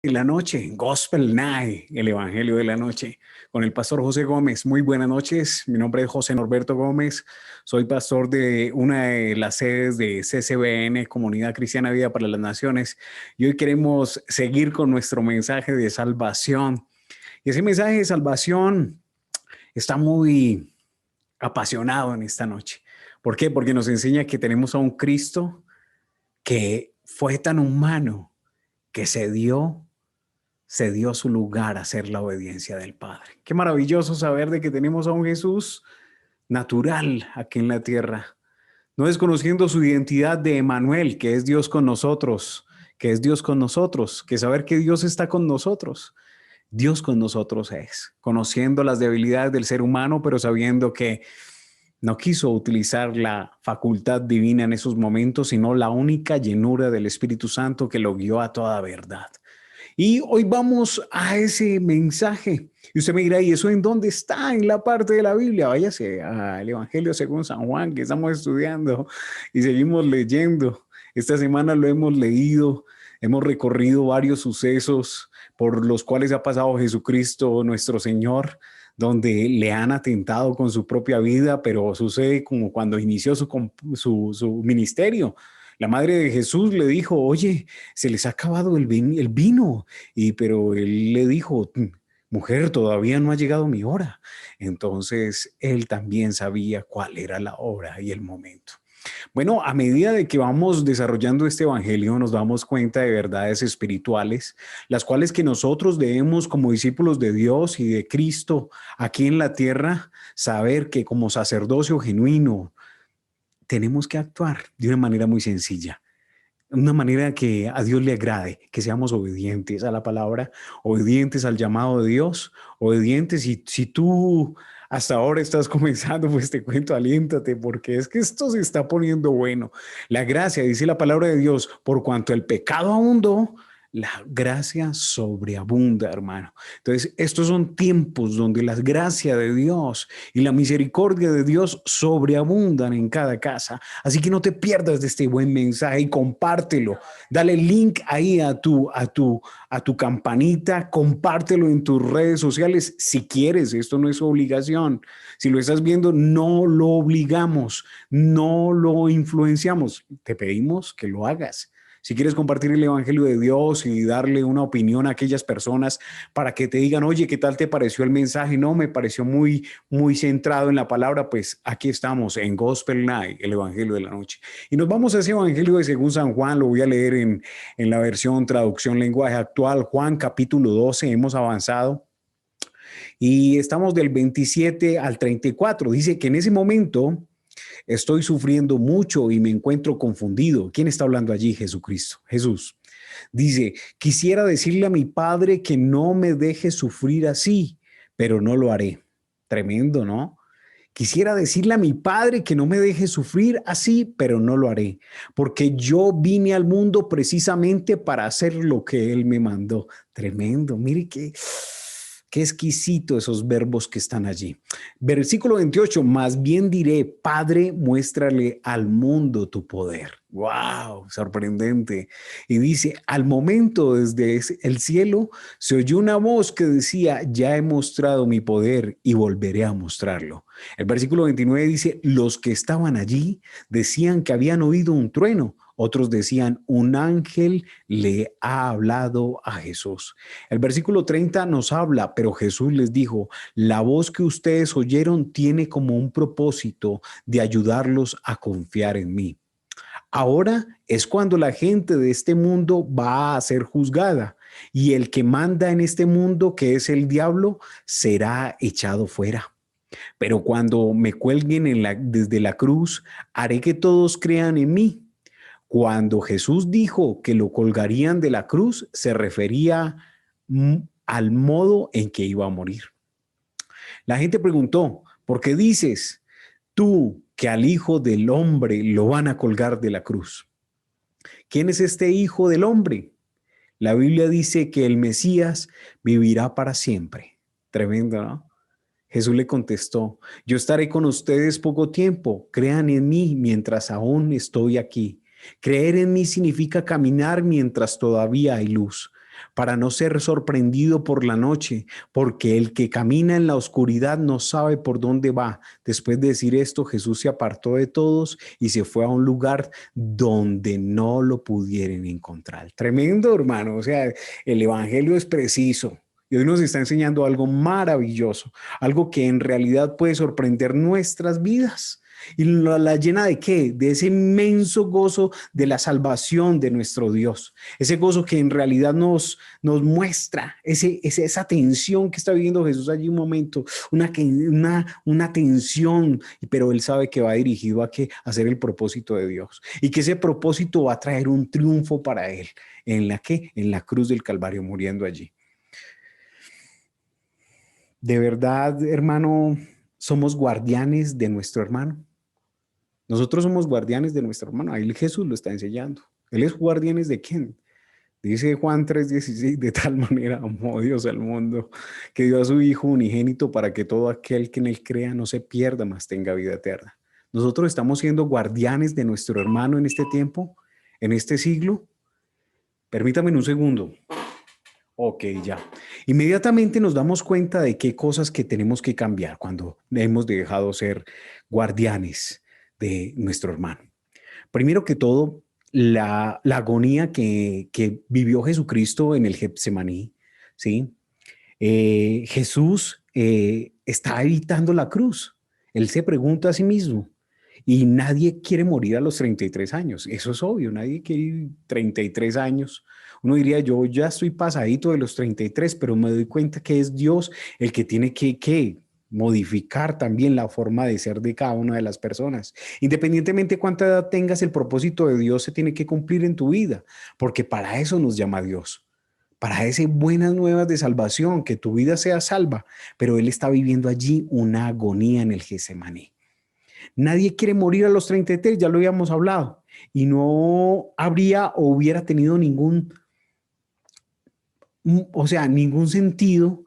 La noche, Gospel Night, el Evangelio de la Noche, con el pastor José Gómez. Muy buenas noches, mi nombre es José Norberto Gómez, soy pastor de una de las sedes de CCBN, Comunidad Cristiana Vida para las Naciones, y hoy queremos seguir con nuestro mensaje de salvación. Y ese mensaje de salvación está muy apasionado en esta noche. ¿Por qué? Porque nos enseña que tenemos a un Cristo que fue tan humano que se dio su lugar a hacer la obediencia del Padre. Qué maravilloso saber de que tenemos a un Jesús natural aquí en la tierra, no desconociendo su identidad de Emmanuel, que es Dios con nosotros, que es Dios con nosotros, que saber que Dios está con nosotros. Dios con nosotros es, conociendo las debilidades del ser humano, pero sabiendo que no quiso utilizar la facultad divina en esos momentos, sino la única llenura del Espíritu Santo que lo guió a toda verdad. Y hoy vamos a ese mensaje. Y usted me dirá, ¿y eso en dónde está? En la parte de la Biblia. Váyase al Evangelio según San Juan, que estamos estudiando y seguimos leyendo. Esta semana lo hemos leído, hemos recorrido varios sucesos por los cuales ha pasado Jesucristo, nuestro Señor, donde le han atentado con su propia vida, pero sucede como cuando inició su ministerio. La madre de Jesús le dijo, oye, se les ha acabado el vino. Pero él le dijo, mujer, todavía no ha llegado mi hora. Entonces, él también sabía cuál era la hora y el momento. Bueno, a medida de que vamos desarrollando este evangelio, nos damos cuenta de verdades espirituales, las cuales que nosotros debemos como discípulos de Dios y de Cristo aquí en la tierra, saber que como sacerdocio genuino, tenemos que actuar de una manera muy sencilla, una manera que a Dios le agrade, que seamos obedientes a la palabra, obedientes al llamado de Dios, obedientes. Y si tú hasta ahora estás comenzando, pues te cuento, aliéntate, porque es que esto se está poniendo bueno. La gracia, dice la palabra de Dios, por cuanto el pecado abundó, la gracia sobreabunda, hermano. Entonces, estos son tiempos donde la gracia de Dios y la misericordia de Dios sobreabundan en cada casa. Así que no te pierdas de este buen mensaje y compártelo. Dale link ahí a tu campanita, compártelo en tus redes sociales si quieres. Esto no es obligación. Si lo estás viendo, no lo obligamos, no lo influenciamos. Te pedimos que lo hagas. Si quieres compartir el Evangelio de Dios y darle una opinión a aquellas personas para que te digan, oye, ¿qué tal te pareció el mensaje? No, me pareció muy centrado en la palabra. Pues aquí estamos en Gospel Night, el Evangelio de la Noche. Y nos vamos a ese Evangelio de según San Juan. Lo voy a leer en la versión traducción lenguaje actual. Juan capítulo 12, hemos avanzado. Y estamos del 27 al 34. Dice que en ese momento estoy sufriendo mucho y me encuentro confundido. ¿Quién está hablando allí? Jesucristo. Jesús. Dice, quisiera decirle a mi padre que no me deje sufrir así, pero no lo haré. Tremendo, ¿no? Quisiera decirle a mi padre que no me deje sufrir así, pero no lo haré, porque yo vine al mundo precisamente para hacer lo que él me mandó. Tremendo, mire qué exquisito esos verbos que están allí. Versículo 28, más bien diré, Padre, muéstrale al mundo tu poder. ¡Wow! Sorprendente. Y dice, al momento desde el cielo se oyó una voz que decía, ya he mostrado mi poder y volveré a mostrarlo. El versículo 29 dice, los que estaban allí decían que habían oído un trueno. Otros decían, un ángel le ha hablado a Jesús. El versículo 30 nos habla, pero Jesús les dijo, la voz que ustedes oyeron tiene como un propósito de ayudarlos a confiar en mí. Ahora es cuando la gente de este mundo va a ser juzgada y el que manda en este mundo, que es el diablo, será echado fuera. Pero cuando me cuelguen desde la cruz, haré que todos crean en mí. Cuando Jesús dijo que lo colgarían de la cruz, se refería al modo en que iba a morir. La gente preguntó, ¿por qué dices tú que al Hijo del Hombre lo van a colgar de la cruz? ¿Quién es este Hijo del Hombre? La Biblia dice que el Mesías vivirá para siempre. Tremendo, ¿no? Jesús le contestó, yo estaré con ustedes poco tiempo, crean en mí mientras aún estoy aquí. Creer en mí significa caminar mientras todavía hay luz. para no ser sorprendido por la noche, porque el que camina en la oscuridad no sabe por dónde va. Después de decir esto, Jesús se apartó de todos y se fue a un lugar donde no lo pudieran encontrar. Tremendo, hermano. O sea, el evangelio es preciso. Y hoy nos está enseñando algo maravilloso, algo que en realidad puede sorprender nuestras vidas. ¿Y la llena de qué? De ese inmenso gozo de la salvación de nuestro Dios. Ese gozo que en realidad nos muestra esa tensión que está viviendo Jesús allí un momento, una tensión, pero Él sabe que va dirigido a qué? A hacer el propósito de Dios. Y que ese propósito va a traer un triunfo para Él. ¿En la qué? En la cruz del Calvario, muriendo allí. De verdad, hermano, somos guardianes de nuestro hermano. Nosotros somos guardianes de nuestro hermano. Ahí Jesús lo está enseñando. Él es guardianes de quién. Dice Juan 3:16, de tal manera amó Dios al mundo, que dio a su Hijo unigénito para que todo aquel que en él crea no se pierda, mas tenga vida eterna. Nosotros estamos siendo guardianes de nuestro hermano en este tiempo, en este siglo. Permítame un segundo. Ok, ya. Inmediatamente nos damos cuenta de qué cosas que tenemos que cambiar cuando hemos dejado ser guardianes de nuestro hermano. Primero que todo, la agonía que vivió Jesucristo en el Getsemaní, ¿sí? Jesús está evitando la cruz. Él se pregunta a sí mismo, y nadie quiere morir a los 33 años. Eso es obvio, nadie quiere ir 33 años. Uno diría, yo ya estoy pasadito de los 33, pero me doy cuenta que es Dios el que tiene que modificar también la forma de ser de cada una de las personas. Independientemente cuánta edad tengas, el propósito de Dios se tiene que cumplir en tu vida, porque para eso nos llama Dios. Para ese buenas nuevas de salvación, que tu vida sea salva, pero Él está viviendo allí una agonía en el Getsemaní. Nadie quiere morir a los 33, ya lo habíamos hablado, y no habría o hubiera tenido ningún sentido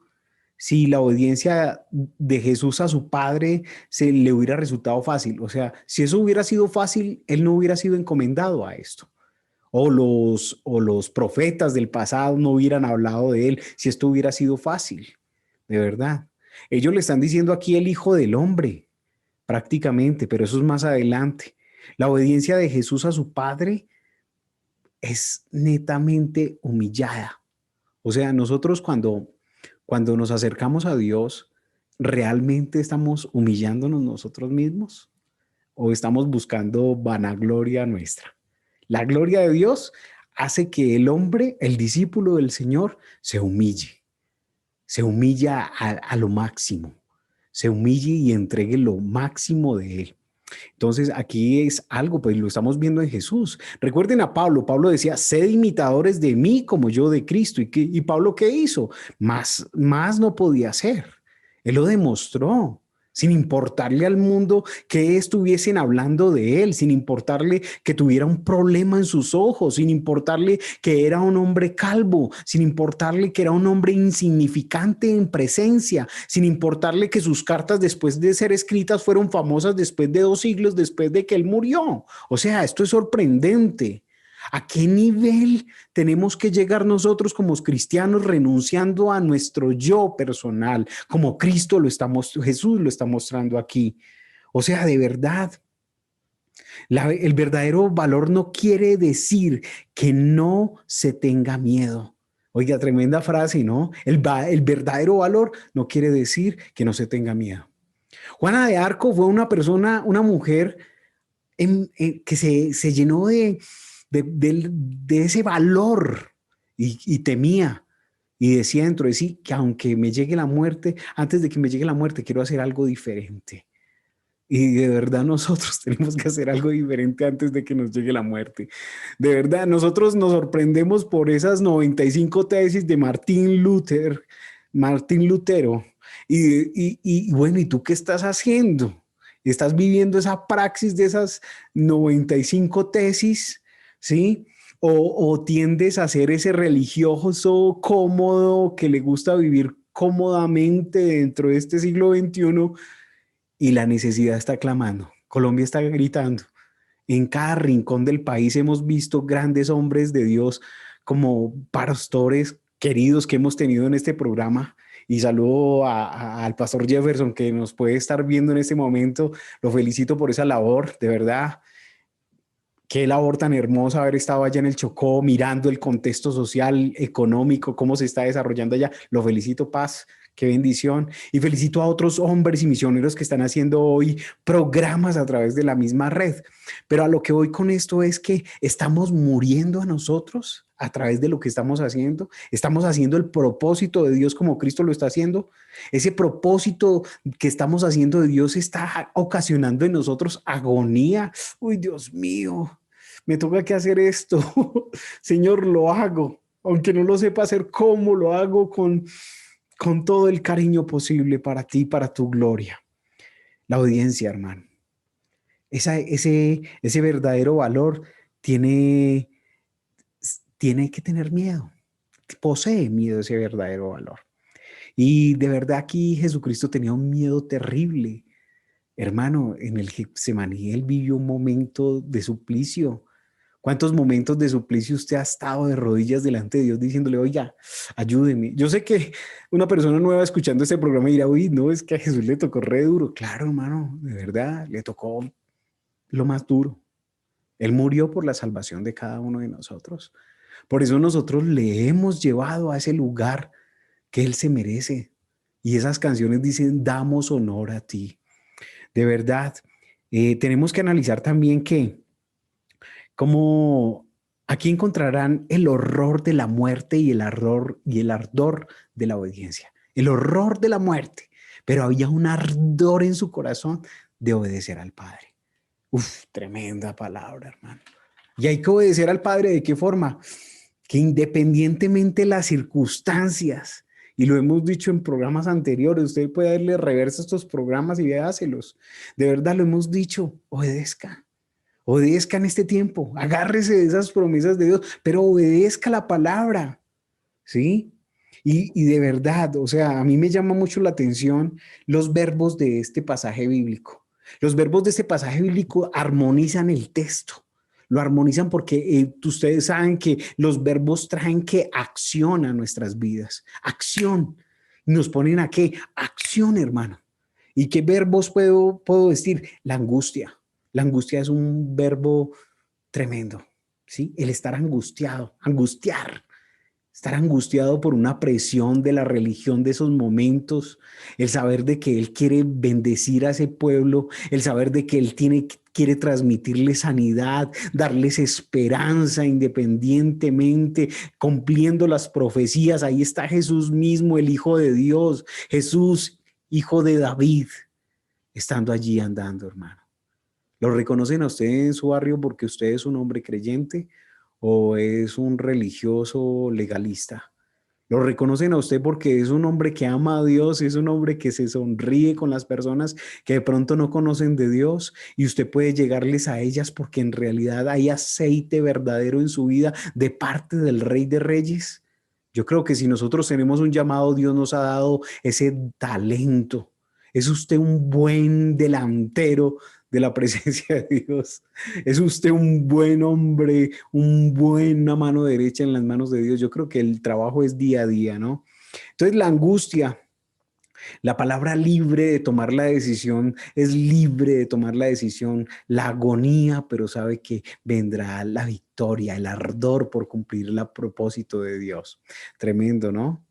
si la obediencia de Jesús a su Padre se le hubiera resultado fácil. O sea, si eso hubiera sido fácil, Él no hubiera sido encomendado a esto. O los profetas del pasado no hubieran hablado de Él si esto hubiera sido fácil, de verdad. Ellos le están diciendo aquí el Hijo del Hombre, prácticamente, pero eso es más adelante. La obediencia de Jesús a su Padre es netamente humillada. O sea, nosotros cuando nos acercamos a Dios, ¿realmente estamos humillándonos nosotros mismos? ¿O estamos buscando vanagloria nuestra? La gloria de Dios hace que el hombre, el discípulo del Señor, se humilla a lo máximo, se humille y entregue lo máximo de Él. Entonces aquí es algo, pues lo estamos viendo en Jesús. Recuerden a Pablo. Pablo decía, sed imitadores de mí como yo de Cristo. ¿Y Pablo qué hizo? Más no podía hacer. Él lo demostró, sin importarle al mundo que estuviesen hablando de él, sin importarle que tuviera un problema en sus ojos, sin importarle que era un hombre calvo, sin importarle que era un hombre insignificante en presencia, sin importarle que sus cartas después de ser escritas fueron famosas después de 2 siglos después de que él murió. O sea, esto es sorprendente. ¿A qué nivel tenemos que llegar nosotros como cristianos renunciando a nuestro yo personal, como Jesús lo está mostrando aquí? O sea, de verdad, el verdadero valor no quiere decir que no se tenga miedo. Oiga, tremenda frase, ¿no? El verdadero valor no quiere decir que no se tenga miedo. Juana de Arco fue una mujer que se llenó de ese valor y temía y decía dentro de sí que aunque me llegue la muerte, antes de que me llegue la muerte, quiero hacer algo diferente. Y de verdad nosotros tenemos que hacer algo diferente antes de que nos llegue la muerte. De verdad, nosotros nos sorprendemos por esas 95 tesis de Martín Lutero. Y bueno, ¿y tú qué estás haciendo? ¿Estás viviendo esa praxis de esas 95 tesis? ¿Sí? O tiendes a ser ese religioso cómodo que le gusta vivir cómodamente dentro de este siglo XXI y la necesidad está clamando. Colombia está gritando. En cada rincón del país hemos visto grandes hombres de Dios como pastores queridos que hemos tenido en este programa. Y saludo al pastor Jefferson que nos puede estar viendo en este momento. Lo felicito por esa labor, de verdad. Qué labor tan hermosa haber estado allá en el Chocó, mirando el contexto social, económico, cómo se está desarrollando allá. Lo felicito, Paz, qué bendición. Y felicito a otros hombres y misioneros que están haciendo hoy programas a través de la misma red. Pero a lo que voy con esto es que estamos muriendo a nosotros a través de lo que estamos haciendo. Estamos haciendo el propósito de Dios como Cristo lo está haciendo. Ese propósito que estamos haciendo de Dios está ocasionando en nosotros agonía. Uy, Dios mío, me toca que hacer esto. Señor, lo hago. Aunque no lo sepa hacer, ¿cómo lo hago? Con todo el cariño posible para ti, para tu gloria. La audiencia, hermano. Ese verdadero valor tiene, tiene que tener miedo. Posee miedo ese verdadero valor. Y de verdad aquí Jesucristo tenía un miedo terrible. Hermano, en el Getsemaní él vivió un momento de suplicio. ¿Cuántos momentos de suplicio usted ha estado de rodillas delante de Dios diciéndole, oiga, ayúdeme? Yo sé que una persona nueva escuchando este programa dirá, uy, no, es que a Jesús le tocó re duro. Claro, hermano, de verdad, le tocó lo más duro. Él murió por la salvación de cada uno de nosotros. Por eso nosotros le hemos llevado a ese lugar que Él se merece. Y esas canciones dicen, damos honor a ti. De verdad, tenemos que analizar también que como aquí encontrarán el horror de la muerte y el ardor de la obediencia. El horror de la muerte, pero había un ardor en su corazón de obedecer al Padre. Uf, tremenda palabra, hermano. Y hay que obedecer al Padre, ¿de qué forma? Que independientemente de las circunstancias, y lo hemos dicho en programas anteriores, usted puede darle reversa a estos programas y véaselos. De verdad lo hemos dicho, obedezca. Obedezca en este tiempo, agárrese de esas promesas de Dios, pero obedezca la palabra, ¿sí? Y de verdad, o sea, a mí me llama mucho la atención los verbos de este pasaje bíblico. Los verbos de este pasaje bíblico armonizan el texto. Lo armonizan porque ustedes saben que los verbos traen que acción a nuestras vidas. Acción. ¿Nos ponen a qué? Acción, hermano. ¿Y qué verbos puedo decir? La angustia. La angustia es un verbo tremendo, ¿sí? El estar angustiado, angustiar. Estar angustiado por una presión de la religión de esos momentos, el saber de que Él quiere bendecir a ese pueblo, el saber de que Él quiere transmitirle sanidad, darles esperanza independientemente, cumpliendo las profecías. Ahí está Jesús mismo, el Hijo de Dios, Jesús, Hijo de David, estando allí andando, hermano. ¿Lo reconocen a usted en su barrio porque usted es un hombre creyente o es un religioso legalista? ¿Lo reconocen a usted porque es un hombre que ama a Dios, es un hombre que se sonríe con las personas que de pronto no conocen de Dios y usted puede llegarles a ellas porque en realidad hay aceite verdadero en su vida de parte del Rey de Reyes? Yo creo que si nosotros tenemos un llamado, Dios nos ha dado ese talento. Es usted un buen delantero de la presencia de Dios. Es usted un buen hombre, un buena mano derecha en las manos de Dios. Yo creo que el trabajo es día a día, ¿no? Entonces la angustia, la palabra libre de tomar la decisión, es libre de tomar la decisión, la agonía, pero sabe que vendrá la victoria, el ardor por cumplir el propósito de Dios. Tremendo, ¿no?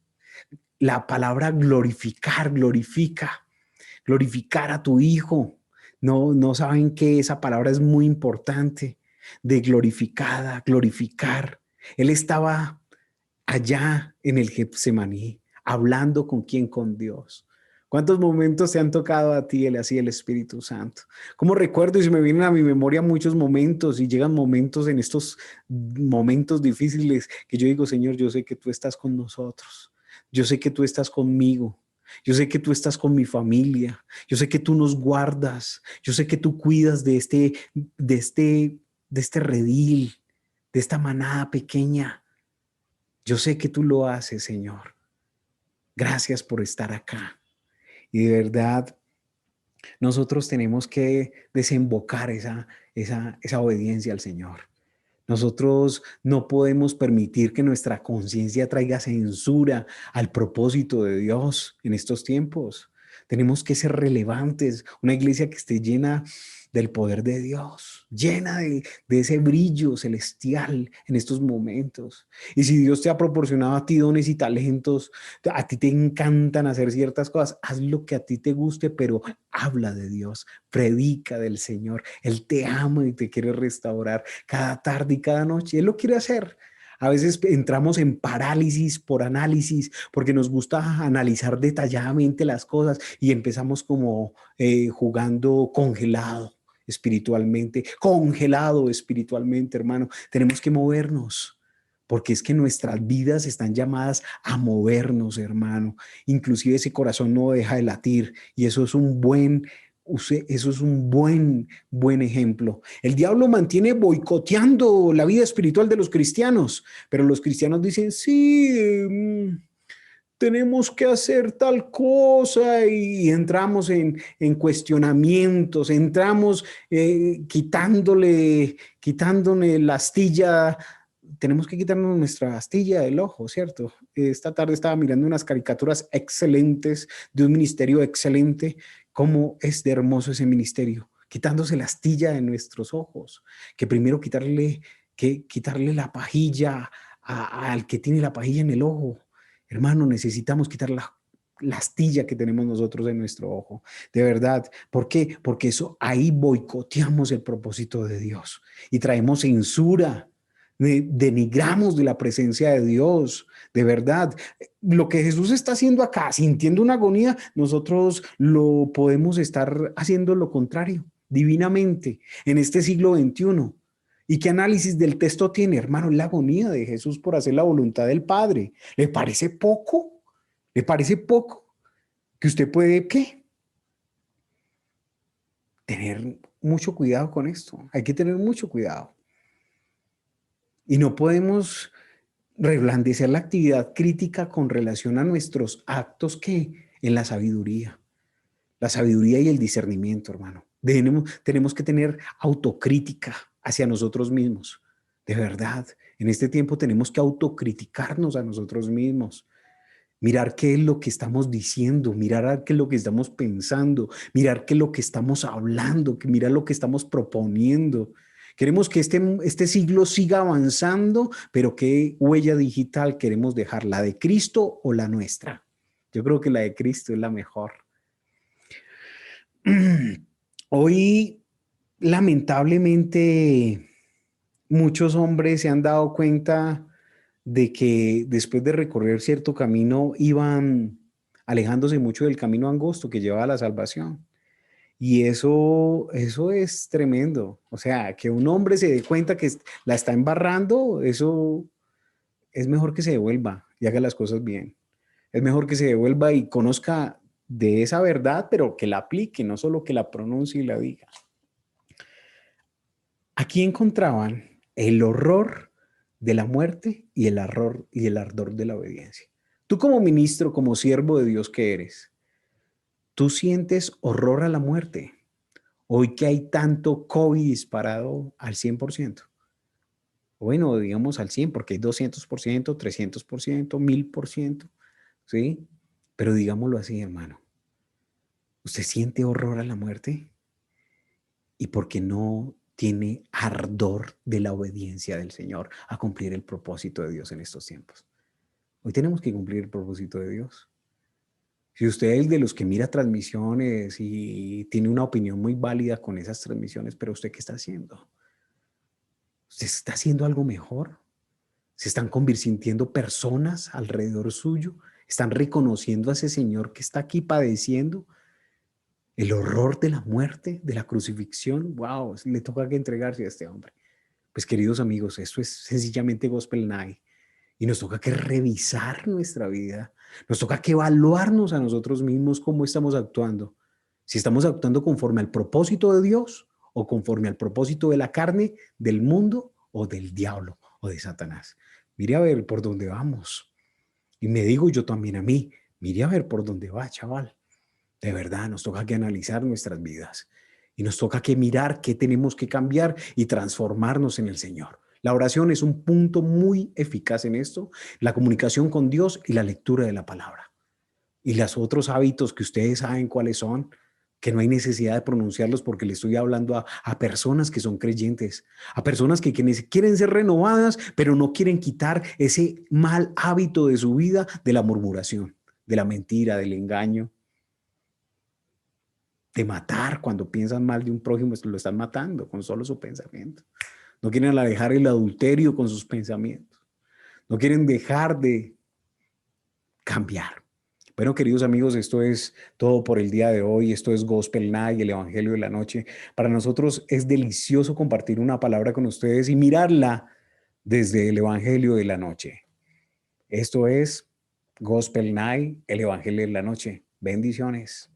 La palabra glorificar, glorificar a tu hijo. No saben que esa palabra es muy importante, de glorificada, glorificar. Él estaba allá en el Getsemaní, hablando con quién, con Dios. ¿Cuántos momentos te han tocado a ti así el Espíritu Santo? Como recuerdo y se me vienen a mi memoria muchos momentos y llegan momentos en estos momentos difíciles que yo digo, Señor, yo sé que tú estás con nosotros. Yo sé que tú estás conmigo. Yo sé que tú estás con mi familia. Yo sé que tú nos guardas. Yo sé que tú cuidas de este redil, de esta manada pequeña. Yo sé que tú lo haces, Señor. Gracias por estar acá. Y de verdad, nosotros tenemos que desembocar esa obediencia al Señor. Nosotros no podemos permitir que nuestra conciencia traiga censura al propósito de Dios en estos tiempos. Tenemos que ser relevantes, una iglesia que esté llena del poder de Dios, llena de ese brillo celestial en estos momentos. Y si Dios te ha proporcionado a ti dones y talentos, a ti te encantan hacer ciertas cosas, haz lo que a ti te guste, pero habla de Dios, predica del Señor. Él te ama y te quiere restaurar cada tarde y cada noche. Él lo quiere hacer. A veces entramos en parálisis por análisis, porque nos gusta analizar detalladamente las cosas y empezamos como jugando congelado espiritualmente, hermano. Tenemos que movernos, porque es que nuestras vidas están llamadas a movernos, hermano. Inclusive ese corazón no deja de latir y eso es un buen ejemplo. El diablo mantiene boicoteando la vida espiritual de los cristianos, pero los cristianos dicen, sí, tenemos que hacer tal cosa y entramos en cuestionamientos, entramos quitándole la astilla. Tenemos que quitarnos nuestra astilla del ojo, ¿cierto? Esta tarde estaba mirando unas caricaturas excelentes de un ministerio excelente. ¿Cómo es de hermoso ese ministerio? Quitándose la astilla de nuestros ojos, que primero quitarle la pajilla al que tiene la pajilla en el ojo. Hermano, necesitamos quitar la astilla que tenemos nosotros en nuestro ojo. De verdad. ¿Por qué? Porque eso ahí boicoteamos el propósito de Dios y traemos censura. Denigramos de la presencia de Dios, de verdad. Lo que Jesús está haciendo acá, sintiendo una agonía, nosotros lo podemos estar haciendo lo contrario, divinamente, en este siglo XXI. ¿Y qué análisis del texto tiene, hermano? La agonía de Jesús por hacer la voluntad del Padre. ¿Le parece poco? ¿Le parece poco? Que usted puede, ¿qué? Tener mucho cuidado con esto. Hay que tener mucho cuidado. Y no podemos reblandecer la actividad crítica con relación a nuestros actos que en la sabiduría y el discernimiento, hermano. Tenemos que tener autocrítica hacia nosotros mismos. De verdad, en este tiempo tenemos que autocriticarnos a nosotros mismos. Mirar qué es lo que estamos diciendo, mirar qué es lo que estamos pensando, mirar qué es lo que estamos hablando, mirar lo que estamos proponiendo. Queremos que este siglo siga avanzando, pero ¿qué huella digital queremos dejar? ¿La de Cristo o la nuestra? Yo creo que la de Cristo es la mejor. Hoy, lamentablemente, muchos hombres se han dado cuenta de que después de recorrer cierto camino iban alejándose mucho del camino angosto que lleva a la salvación. Y eso es tremendo. O sea, que un hombre se dé cuenta que la está embarrando, eso es mejor que se devuelva y haga las cosas bien. Es mejor que se devuelva y conozca de esa verdad, pero que la aplique, no solo que la pronuncie y la diga. Aquí encontraban el horror de la muerte y el ardor de la obediencia. Tú como ministro, como siervo de Dios que eres, ¿tú sientes horror a la muerte? Hoy que hay tanto COVID disparado al 100%. Bueno, digamos al 100, porque hay 200%, 300%, 1000%, ¿sí? Pero digámoslo así, hermano. ¿Usted siente horror a la muerte? ¿Y por qué no tiene ardor de la obediencia del Señor a cumplir el propósito de Dios en estos tiempos? Hoy tenemos que cumplir el propósito de Dios. Si usted es de los que mira transmisiones y tiene una opinión muy válida con esas transmisiones, pero ¿usted qué está haciendo? ¿Usted está haciendo algo mejor? ¿Se están convirtiendo personas alrededor suyo? ¿Están reconociendo a ese Señor que está aquí padeciendo el horror de la muerte, de la crucifixión? ¡Wow! Le toca que entregarse a este hombre. Pues queridos amigos, esto es sencillamente Gospel Night. Y nos toca que revisar nuestra vida. Nos toca que evaluarnos a nosotros mismos cómo estamos actuando. Si estamos actuando conforme al propósito de Dios o conforme al propósito de la carne, del mundo o del diablo o de Satanás. Mire a ver por dónde vamos. Y me digo yo también a mí, mire a ver por dónde va, chaval. De verdad, nos toca que analizar nuestras vidas. Y nos toca que mirar qué tenemos que cambiar y transformarnos en el Señor. La oración es un punto muy eficaz en esto, la comunicación con Dios y la lectura de la palabra. Y los otros hábitos que ustedes saben cuáles son, que no hay necesidad de pronunciarlos porque le estoy hablando a personas que son creyentes, a personas que quieren ser renovadas, pero no quieren quitar ese mal hábito de su vida de la murmuración, de la mentira, del engaño, de matar. Cuando piensan mal de un prójimo, lo están matando con solo su pensamiento. No quieren alejar el adulterio con sus pensamientos. No quieren dejar de cambiar. Bueno, queridos amigos, esto es todo por el día de hoy. Esto es Gospel Night, el Evangelio de la Noche. Para nosotros es delicioso compartir una palabra con ustedes y mirarla desde el Evangelio de la Noche. Esto es Gospel Night, el Evangelio de la Noche. Bendiciones.